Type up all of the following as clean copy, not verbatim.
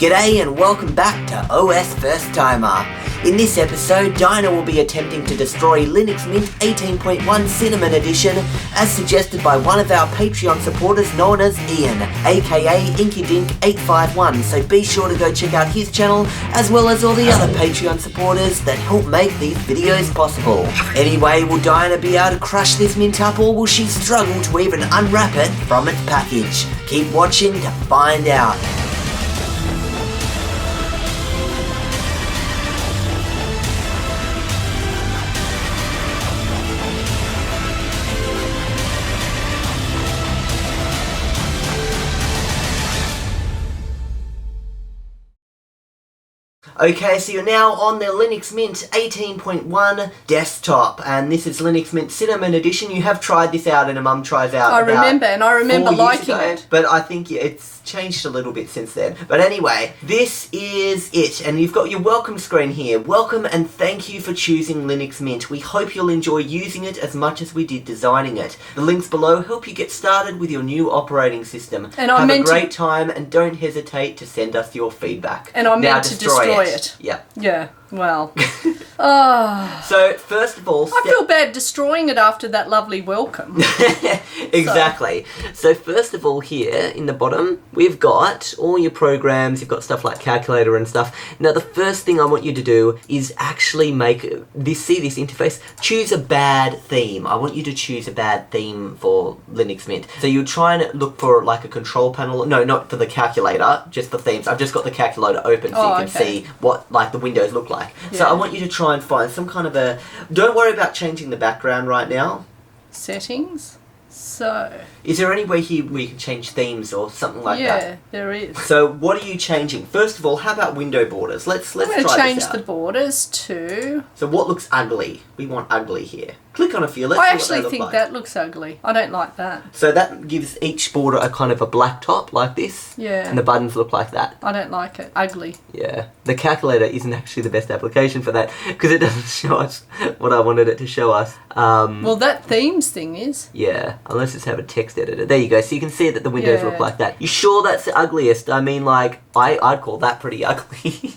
G'day and welcome back to OSFirstTimer. In this episode, Dinah will be attempting to destroy Linux Mint 18.1 Cinnamon Edition as suggested by one of our Patreon supporters known as Ian, aka InkyDink851, so be sure to go check out his channel as well as all the other Patreon supporters that help make these videos possible. Anyway, will Dinah be able to crush this mint up or will she struggle to even unwrap it from its package? Keep watching to find out. Okay, so you're now on the Linux Mint 18.1 desktop, and this is Linux Mint Cinnamon Edition. You have tried this out in a Mum Tries Out. I remember liking it. But I think it's changed a little bit since then. But anyway, this is it, and you've got your welcome screen here. Welcome and thank you for choosing Linux Mint. We hope you'll enjoy using it as much as we did designing it. The links below help you get started with your new operating system. And have a great time, and don't hesitate to send us your feedback. And I meant to destroy it. Yeah. Yeah, well. So, first of all... I feel bad destroying it after that lovely welcome. Exactly. So, first of all here, in the bottom, we've got all your programs, you've got stuff like calculator and stuff. Now, the first thing I want you to do is actually make this, see this interface? Choose a bad theme. I want you to choose a bad theme for Linux Mint. So, you try and look for like a control panel. No, not for the calculator, just for themes. I've just got the calculator open so you can see what like the windows look like. Yeah. So I want you to try and find some kind of a... Don't worry about changing the background right now. Settings. So... Is there any way here where you can change themes or something like that? Yeah, there is. So what are you changing? First of all, how about window borders? Let's try this out. I'm going to change the borders to... So what looks ugly? We want ugly here. Click on a few. Let's I see actually what they think look like. that looks ugly. I don't like that. So that gives each border a kind of a black top like this. Yeah. And the buttons look like that. I don't like it. Ugly. Yeah. The calculator isn't actually the best application for that because it doesn't show us what I wanted it to show us. Well, that themes thing is. Yeah, unless it's have a text editor. There you go. So you can see that the windows look like that. You sure that's the ugliest? I mean, like, I'd call that pretty ugly.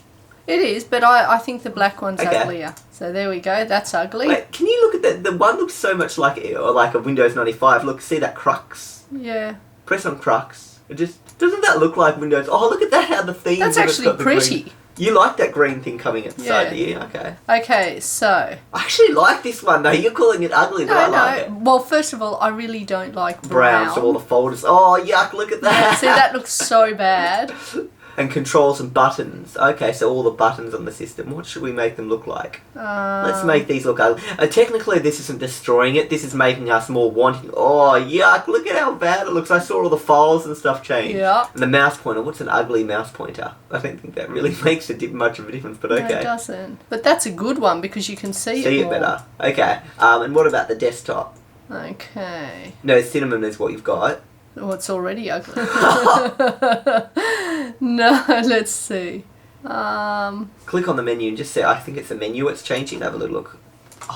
It is, but I think the black one's uglier. So there we go. That's ugly. Wait, can you look at the one looks so much like a Windows 95. Look, see that crux? Yeah. Press on crux. It just doesn't that look like Windows? Oh, look at that! How the theme. That's actually pretty. Green. You like that green thing coming inside, do you? Okay. Okay, so... I actually like this one, though. You're calling it ugly, but I like it. Well, first of all, I really don't like brown. So all the folders... Oh, yuck, look at that. Yeah, see, that looks so bad. And controls and buttons. Okay, so all the buttons on the system. What should we make them look like? Let's make these look ugly. Technically, this isn't destroying it. This is making us more wanting. Oh, yuck. Look at how bad it looks. I saw all the files and stuff change. Yeah. And the mouse pointer. What's an ugly mouse pointer? I don't think that really makes much of a difference, but okay. No, it doesn't. But that's a good one because you can see it more. Better. Okay. And what about the desktop? Okay. No, Cinnamon is what you've got. Oh, it's already ugly. No, let's see. Click on the menu and just say, I think it's the menu it's changing. Have a little look.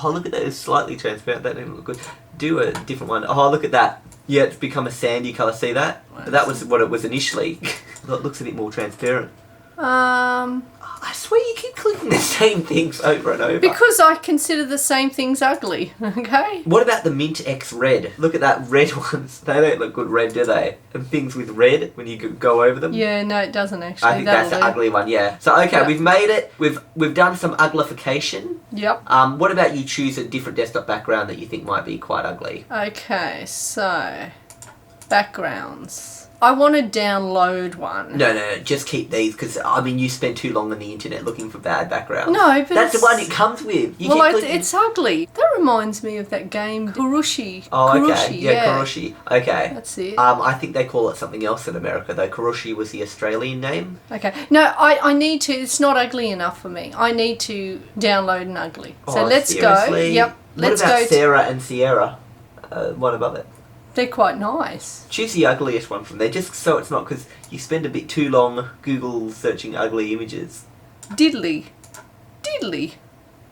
Oh, look at that. It's slightly transparent. That didn't look good. Do a different one. Oh, look at that. Yeah, it's become a sandy colour. See that? But that was what it was initially. It looks a bit more transparent. I swear you keep clicking the same things over and over. Because I consider the same things ugly, okay? What about the Mint X Red? Look at that red ones. They don't look good red, do they? And things with red, when you go over them. Yeah, no, it doesn't actually. I think that's the ugly one, yeah. So, okay, we've made it. We've done some uglification. Yep. What about you choose a different desktop background that you think might be quite ugly? Okay, so... Backgrounds. I want to download one. No, just keep these because, I mean, you spend too long on the internet looking for bad backgrounds. No, but that's the one it comes with. It's ugly. That reminds me of that game, Kurushi. Oh, okay. Kurushi, Yeah, Kurushi. Okay. That's it. I think they call it something else in America, though. Kurushi was the Australian name. Okay. No, I need to, it's not ugly enough for me. I need to download an ugly. So let's seriously? go. Yep. What about Sarah and Sierra? One above it. They're quite nice. Choose the ugliest one from there, just so it's not, because you spend a bit too long Google searching ugly images. Diddly.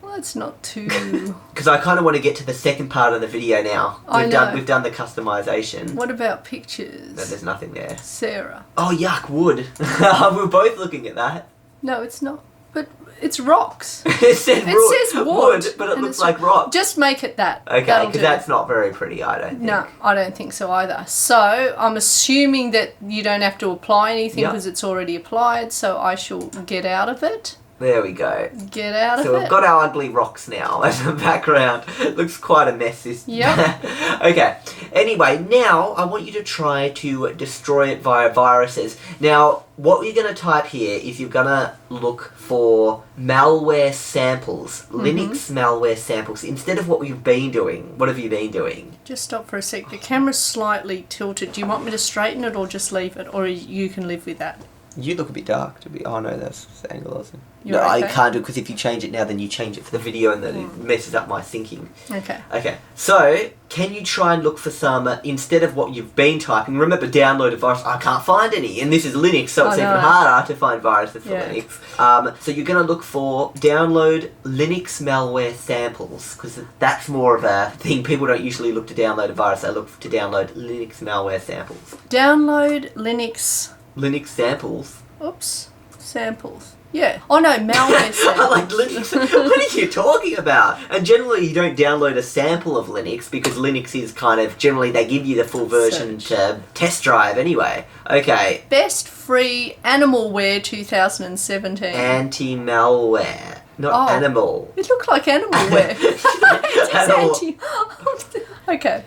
Well, That's not too... Because I kind of want to get to the second part of the video now. I know. We've done the customization. What about No, pictures? there's nothing there. Sarah. Oh, yuck, wood. We're both looking at that. No, it's not. But it's rocks. It says wood, but it and looks it's like rock. Just make it that. Okay, That'll because do. that's not very pretty, I don't think. No, I don't think so either. So I'm assuming that you don't have to apply anything Yep. because it's already applied. So I shall get out of it. There we go. Get out So of we've it. got our ugly rocks now as a background. It looks quite a mess. Yep. Okay. Anyway, now I want you to try to destroy it via viruses. Now, what you're going to type here is you're going to look for malware samples, Linux malware samples, instead of what we've been doing. What have you been doing? Just stop for a sec. The camera's slightly tilted. Do you want me to straighten it or just leave it? Or you can live with that? You look a bit dark to be. Oh no, that's the angle, isn't it? You're No, I okay. can't do it because if you change it now, then you change it for the video, and then it messes up my syncing. Okay. Okay, so can you try and look for some instead of what you've been typing? Remember, download a virus. I can't find any, and this is Linux, so it's I even know. harder to find viruses for Yeah. Linux. So you're going to look for download Linux malware samples because that's more of a thing. People don't usually look to download a virus; they look to download Linux malware samples. Download Linux. Linux samples. Oops. Samples. Yeah. Oh no, malware samples. I like Linux. What are you talking about? And generally, you don't download a sample of Linux because Linux is kind of generally they give you the full version to test drive anyway. Okay, Best free animalware 2017. anti-malware, not Oh. animal. It looked like animalware. It's Animal. anti- okay.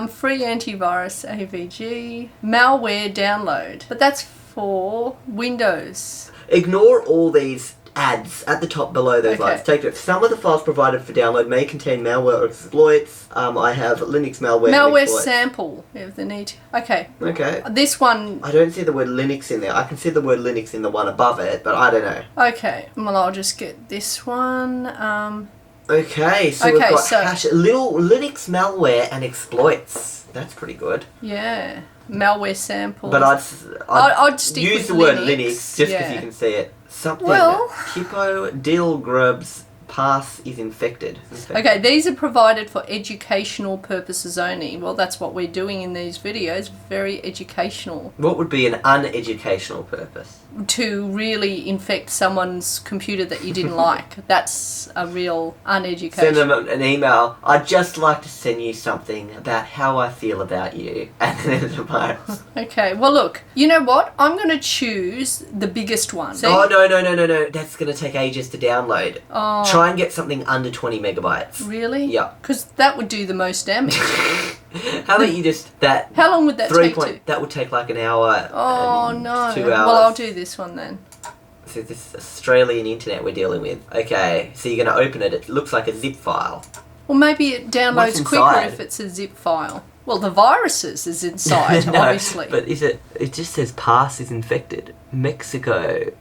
Free antivirus AVG. Malware download. But that's for Windows. Ignore all these ads at the top below those Okay. lines. Take it. Some of the files provided for download may contain malware or exploits. I have Linux malware. and Malware exploits. sample. If the need. Okay. Okay. This one. I don't see the word Linux in there. I can see the word Linux in the one above it, but I don't know. Okay. Well, I'll just get this one. Okay, so we've Okay, got so- little Linux malware and exploits. That's pretty good. Yeah. Malware sample. But I'd stick use with the word Linux, Linux just because yeah. you can see it. Something. Well- Hippo dill grubs pass is infected. Okay, these are provided for educational purposes only. Well, that's what we're doing in these videos. Very educational. What would be an uneducational purpose? To really infect someone's computer that you didn't like. That's a real Send uneducational. them an email. I'd just like to send you something about how I feel about you. And then there's a virus. Okay, well look, you know what? I'm going to choose the biggest one. See? Oh, no. That's going to take ages to download. Oh, Try and get something under 20 megabytes. really? Yeah. Because that would do the most damage. How about you just that How long would that take to? that would take like an hour. Oh and no. 2 hours. Well, I'll do this one then. So this is Australian internet we're dealing with. Okay, so you're going to open it. It looks like a zip file. Well, maybe it What's downloads quicker inside? if it's a zip file. Well, the viruses is inside, No, obviously. but is it? It just says pass is infected. Mexico.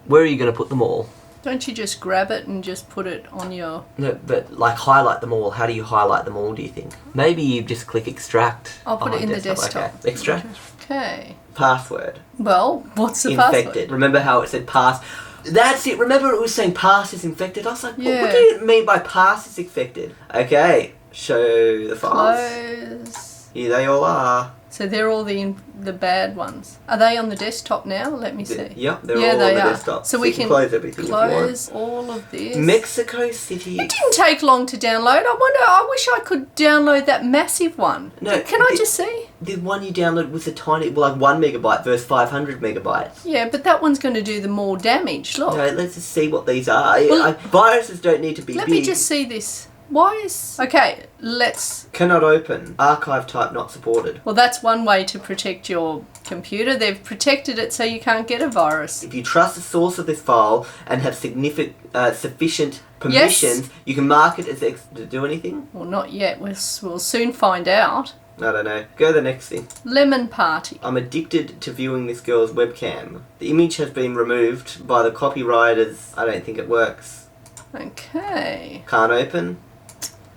Where are you going to put them all? Don't you just grab it and just put it on your... No, but like highlight them all. How do you highlight them all? Do you think? Maybe you just click extract. I'll put it on in the desktop. Okay. Extract. Okay. Password. Well, what's the Infected. password? Remember how it said pass? That's it. Remember it was saying pass is infected? I was like, Yeah. what do you mean by pass is infected? Okay, show the files. Close. Here they all are. So they're all the bad ones. Are they on the desktop now? Let me see. Yep, they're Yeah, all they on the are. desktop. So we you can close everything if you want. close all of this. Mexico City. It didn't take long to download. I wish I could download that massive one. No, Can I just see? The one you download was a tiny, well, like 1 megabyte versus 500 megabytes. Yeah, but that one's going to do the more damage. Look. No, let's just see what these are. Well, viruses don't need to be Let big. me just see this. Why is... Okay, let's... Cannot open. Archive type not supported. Well, that's one way to protect your computer. They've protected it so you can't get a virus. If you trust the source of this file and have sufficient permissions, you can mark it as to do anything. Well, not yet. We'll soon find out. I don't know. Go to the next thing. Lemon party. I'm addicted to viewing this girl's webcam. The image has been removed by the copywriters. I don't think it works. Okay. Can't open.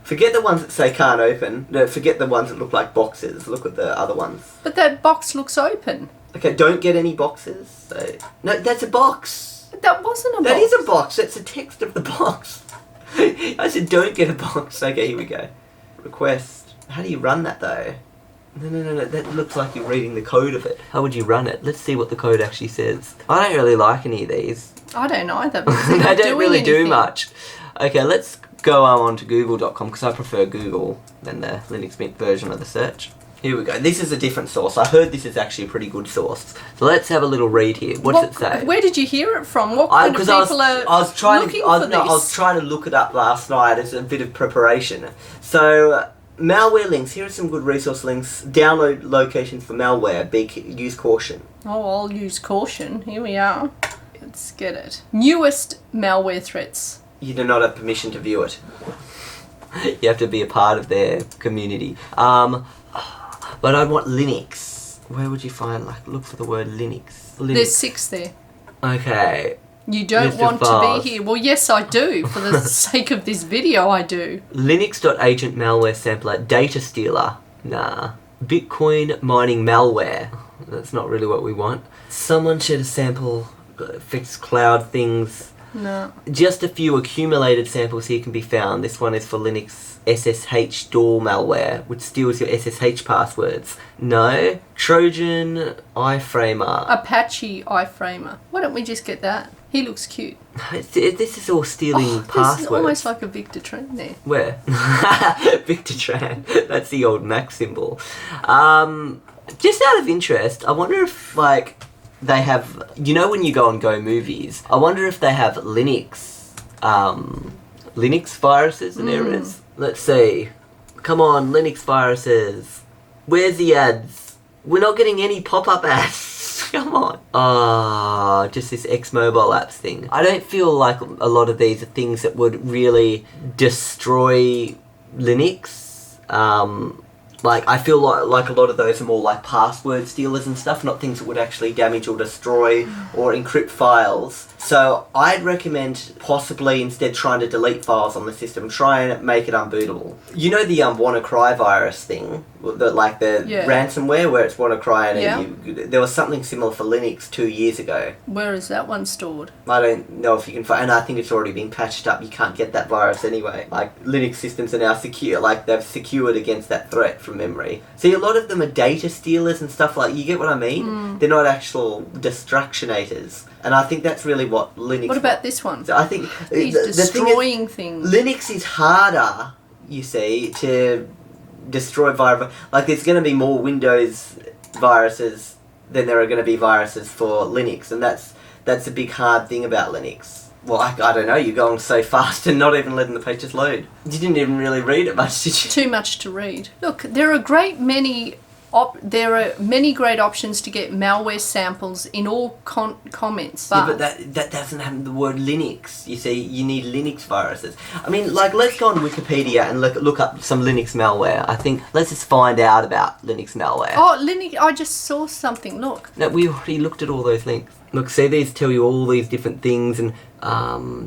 Forget the ones that say can't open. No, forget the ones that look like boxes. Look at the other ones. But that box looks open. Okay, don't get any boxes. So, no, that's a box. But that wasn't a box. That is a box. That's the text of the box. I said don't get a box. Okay, here we go. Request. How do you run that though? No. That looks like you're reading the code of it. How would you run it? Let's see what the code actually says. I don't really like any of these. I don't either. They don't really do much. Okay, let's go on to google.com because I prefer Google than the Linux Mint version of the search. Here we go. This is a different source. I heard this is actually a pretty good source. So let's have a little read here. What does it say? Where did you hear it from? What kind of people are looking for this? I was trying to look it up last night as a bit of preparation. So, malware links. Here are some good resource links. Download locations for malware. Use caution. Oh, I'll use caution. Here we are. Let's get it. Newest malware threats. You do not have permission to view it. You have to be a part of their community. But I want Linux. Where would you find, look for the word Linux. There's 6 there. Okay. You don't want to be here. Well, yes, I do. For the sake of this video, I do. Linux.agent malware sampler, data stealer. Nah. Bitcoin mining malware. That's not really what we want. Someone shared a sample, fixed cloud things. No. Just a few accumulated samples here can be found. This one is for Linux SSH door malware, which steals your SSH passwords. No. Trojan iframer. Apache iframer. Why don't we just get that? He looks cute. This is all stealing passwords. This is almost like a Victor Tran there. Where? Victor Tran. That's the old Mac symbol. Just out of interest, I wonder if, they have, when you go on Go Movies, I wonder if they have Linux viruses and errors. Let's see. Come on, Linux viruses. Where's the ads? We're not getting any pop-up ads. Come on. Just this X-Mobile apps thing. I don't feel like a lot of these are things that would really destroy Linux. I feel like a lot of those are more like password stealers and stuff, not things that would actually damage or destroy or encrypt files. So I'd recommend possibly instead trying to delete files on the system, try and make it unbootable. You know the WannaCry virus thing, the ransomware where it's WannaCry and there was something similar for Linux 2 years ago. Where is that one stored? I don't know if you can find, and I think it's already been patched up. You can't get that virus anyway. Linux systems are now secure, they've secured against that threat from memory. See, a lot of them are data stealers and stuff you get what I mean? They're not actual destructionators. And I think that's really what Linux... What about this one? So I think... He's destroying things. Linux is harder, you see, to destroy virus. There's going to be more Windows viruses than there are going to be viruses for Linux. And that's a big hard thing about Linux. Well, I don't know, you're going so fast and not even letting the pages load. You didn't even really read it much, did you? Too much to read. Look, there are many great options to get malware samples in all comments. But that doesn't have the word Linux. You see, you need Linux viruses. I mean, let's go on Wikipedia and look up some Linux malware. I think, let's just find out about Linux malware. Oh, Linux, I just saw something, look. No, we already looked at all those links. Look, see, these tell you all these different things, and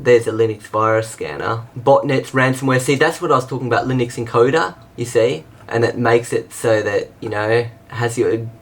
there's a Linux virus scanner. Botnets, ransomware. See, that's what I was talking about, Linux encoder, you see? And it makes it so that,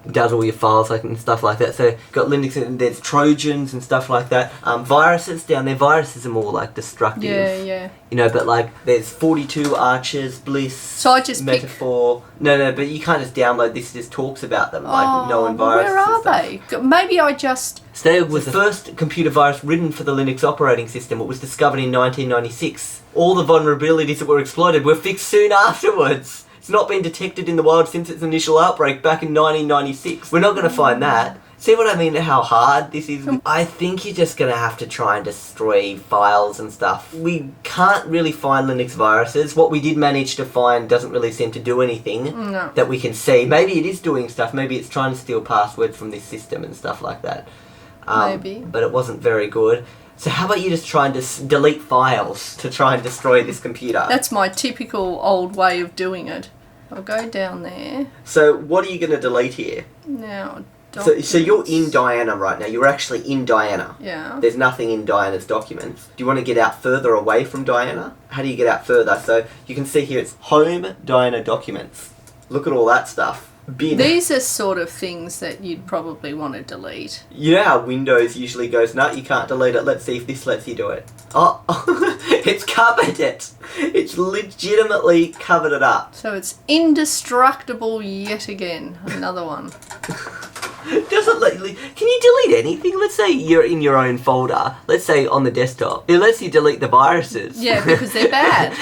does all your files and stuff like that. So you've got Linux and there's Trojans and stuff like that. Viruses down there, viruses are more destructive. Yeah. But there's 42 Archers, Bliss, so I just Metaphor. No, but you can't just download this, it just talks about them, knowing viruses. Where are they? Maybe I just... Stay was the first computer virus written for the Linux operating system. It was discovered in 1996. All the vulnerabilities that were exploited were fixed soon afterwards. It's not been detected in the wild since its initial outbreak back in 1996. We're not going to find that. See what I mean, how hard this is? I think you're just going to have to try and destroy files and stuff. We can't really find Linux viruses. What we did manage to find doesn't really seem to do anything that we can see. Maybe it is doing stuff. Maybe it's trying to steal passwords from this system and stuff like that. Maybe. But it wasn't very good. So how about you just try and delete files to try and destroy this computer? That's my typical old way of doing it. I'll go down there. So what are you going to delete here? Now, so you're in Diana right now. You're actually in Diana. Yeah. There's nothing in Diana's documents. Do you want to get out further away from Diana? How do you get out further? So you can see here it's Home Diana Documents. Look at all that stuff. Bin. These are sort of things that you'd probably want to delete. You know how Windows usually goes, no, you can't delete it. Let's see if this lets you do it. Oh, it's covered it. It's legitimately covered it up. So it's indestructible yet again. Another one. Doesn't let you, can you delete anything? Let's say you're in your own folder. Let's say on the desktop. It lets you delete the viruses. Yeah, because they're bad.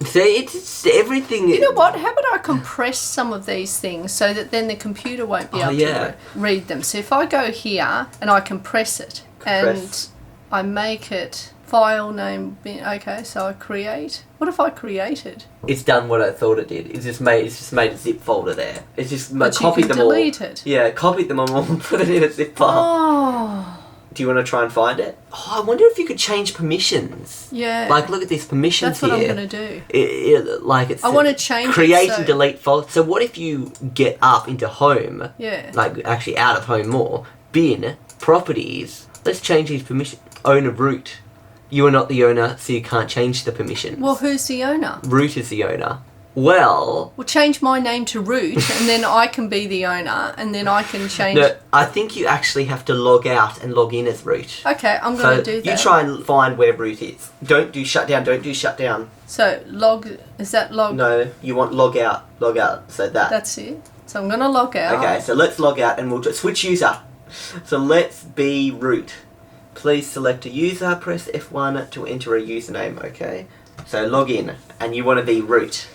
So it's everything. You know what? How about I compress some of these things so that then the computer won't be able to read them. So if I go here and I compress it and I make it file name. Okay, so I create. What if I created? It's done what I thought it did. It's just made a zip folder there. It's just copied them all. Delete it. Yeah, copied them all and put it in a zip file. Oh. Do you want to try and find it? Oh, I wonder if you could change permissions. Yeah. Like, look at these permissions here. That's what here. I'm going to do. I want to change create and delete files. So what if you get up into home? Yeah. Like, actually out of home more. Bin, properties. Let's change these permissions. Owner root. You are not the owner, so you can't change the permissions. Well, who's the owner? Root is the owner. Well, change my name to Root, and then I can be the owner, and then I can change... No, I think you actually have to log out and log in as Root. Okay, I'm going to do that. You try and find where Root is. Don't do shutdown, So, is that log... No, you want log out, so that. That's it. So I'm going to log out. Okay, so let's log out and we'll switch user. So let's be Root. Please select a user, press F1 to enter a username, okay? So log in, and you want to be Root.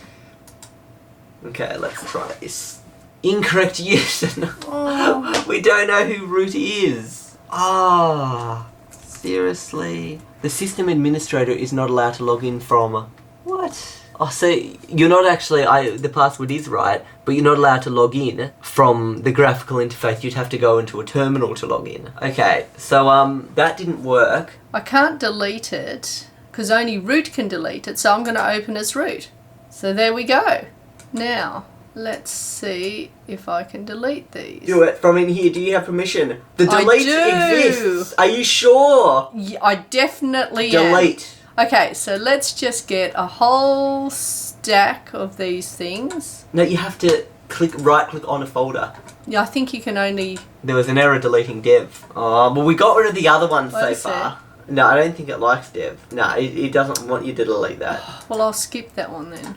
Okay, let's try this. Incorrect username. Oh. We don't know who Root is. Ah, seriously? The system administrator is not allowed to log in from... What? Oh, so you're not actually... the password is right, but you're not allowed to log in from the graphical interface. You'd have to go into a terminal to log in. Okay, so that didn't work. I can't delete it, because only Root can delete it, so I'm going to open as Root. So there we go. Now, let's see if I can delete these. Do it from in here. Do you have permission? The delete exists. Are you sure? Yeah, I definitely delete. am. Okay, so let's just get a whole stack of these things. No, you have to right click on a folder. Yeah, I think you can only... There was an error deleting dev. Oh, well, we got rid of the other one so far. No, I don't think it likes dev. No, it doesn't want you to delete that. Well, I'll skip that one then.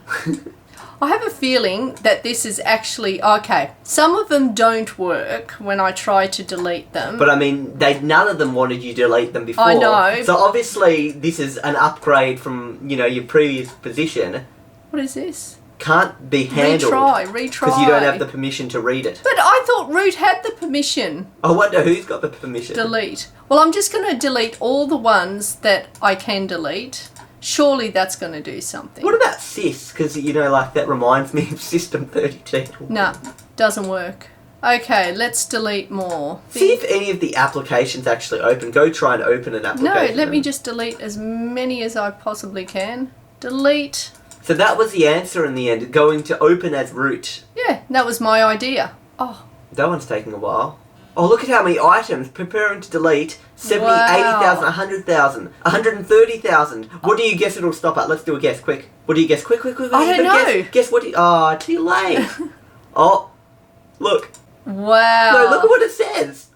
I have a feeling that this is actually... Okay, some of them don't work when I try to delete them. But I mean, none of them wanted you to delete them before. I know. So obviously this is an upgrade from, your previous position. What is this? Can't be handled. Retry. Because you don't have the permission to read it. But I thought Root had the permission. I wonder who's got the permission. Delete. Well, I'm just going to delete all the ones that I can delete. Surely that's going to do something. What about sys? Because, that reminds me of System 32. No, doesn't work. Okay, let's delete more. See if any of the applications actually open. Go try and open an application. No, let me just delete as many as I possibly can. Delete. So that was the answer in the end, going to open as root. Yeah, that was my idea. Oh. That one's taking a while. Oh, look at how many items. Preparing to delete. 70, wow. 80,000, 100,000, 130,000. What do you guess it'll stop at? Let's do a guess, quick. What do you guess? Quick. I don't know. Guess what oh, too late. Oh, look. Wow. No, look at what it says.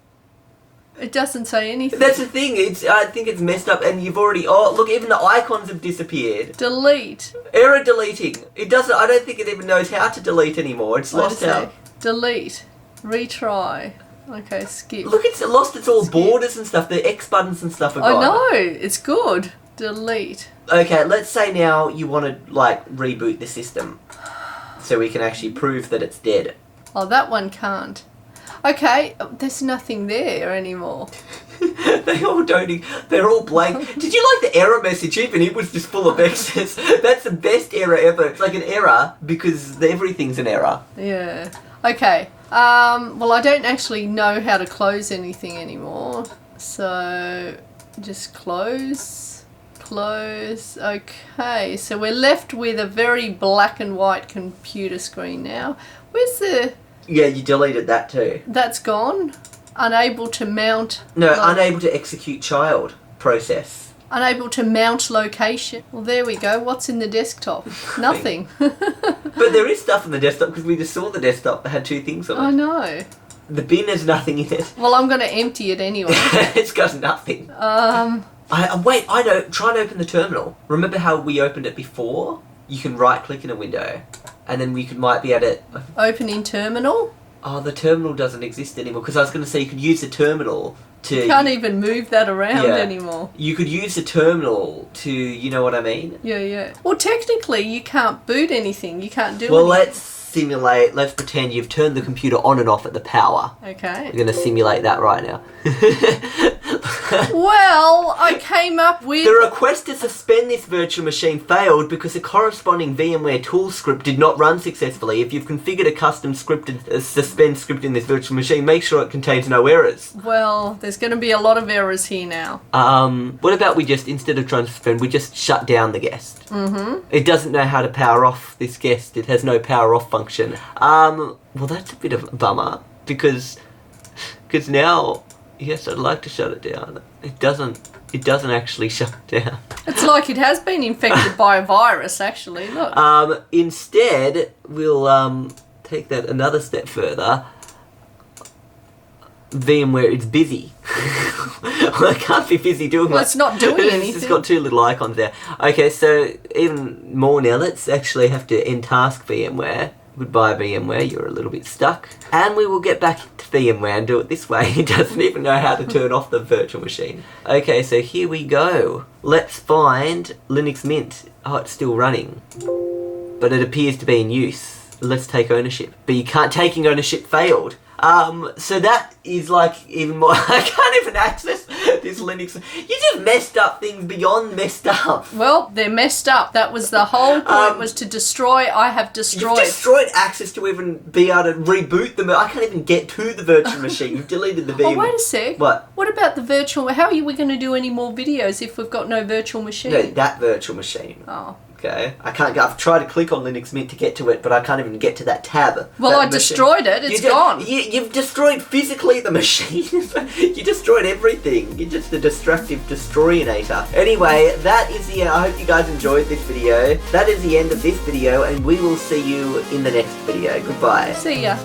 It doesn't say anything. That's the thing. I think it's messed up, and you've already... Oh, look, even the icons have disappeared. Delete. Error deleting. It doesn't... I don't think it even knows how to delete anymore. It's lost out. Delete. Retry. Okay, skip. Look, it's lost its all borders and stuff. The X buttons and stuff are gone. I know. It's good. Delete. Okay, let's say now you want to, reboot the system. So we can actually prove that it's dead. Oh, that one can't. Okay, there's nothing there anymore. They're all blank. Did you like the error message? Even it was just full of X's. That's the best error ever. It's like an error because everything's an error. Yeah. Okay. Well, I don't actually know how to close anything anymore. So, just close. Close. Okay, so we're left with a very black and white computer screen now. Where's the... Yeah, you deleted that too. That's gone? Unable to mount... No, unable to execute child process. Unable to mount location. Well, there we go. What's in the desktop? Nothing. But there is stuff on the desktop because we just saw the desktop that had 2 things on it. I know. The bin has nothing in it. Well, I'm going to empty it anyway. It's got nothing. Wait, I know. Try and open the terminal. Remember how we opened it before? You can right-click in a window, and then we might be able to... Open in terminal? Oh, the terminal doesn't exist anymore, because I was going to say you could use the terminal to... You can't even move that around anymore. You could use the terminal to... You know what I mean? Yeah. Well, technically, you can't boot anything. You can't do Well, anything. let's simulate... Let's pretend you've turned the computer on and off at the power. Okay. We're going to simulate that right now. Well, I came up with... The request to suspend this virtual machine failed because a corresponding VMware tool script did not run successfully. If you've configured a custom scripted suspend script in this virtual machine, make sure it contains no errors. Well, there's going to be a lot of errors here now. What about we just, instead of trying to suspend, we just shut down the guest? Mm-hmm. It doesn't know how to power off this guest. It has no power off function. Well, that's a bit of a bummer because now... Yes, I'd like to shut it down. It doesn't actually shut down. It's like it has been infected by a virus, actually. Look. Instead, we'll take that another step further. VMware is busy. Well, it can't be busy doing Well, it's not doing anything. It's got 2 little icons there. Okay, so even more now. Let's actually have to end task VMware. Goodbye VMware, you're a little bit stuck. And we will get back to VMware and do it this way. It doesn't even know how to turn off the virtual machine. Okay, so here we go. Let's find Linux Mint. Oh, it's still running. But it appears to be in use. Let's take ownership. But you can't, taking ownership failed. So that is like even more, I can't even access this Linux. You just messed up things beyond messed up. Well, they're messed up. That was the whole point, was to destroy. I have destroyed. You've destroyed access to even be able to reboot them. I can't even get to the virtual machine. You've deleted the VM. Oh, wait a sec. What about the virtual, how are we going to do any more videos if we've got no virtual machine? No, that virtual machine. Oh. Okay, I can't go. I've tried to click on Linux Mint to get to it, but I can't even get to that tab. Well, I destroyed it. It's gone. You've destroyed physically the machine. You destroyed everything. You're just a destructive destroyinator. Anyway, that is the end. I hope you guys enjoyed this video. That is the end of this video, and we will see you in the next video. Goodbye. See ya.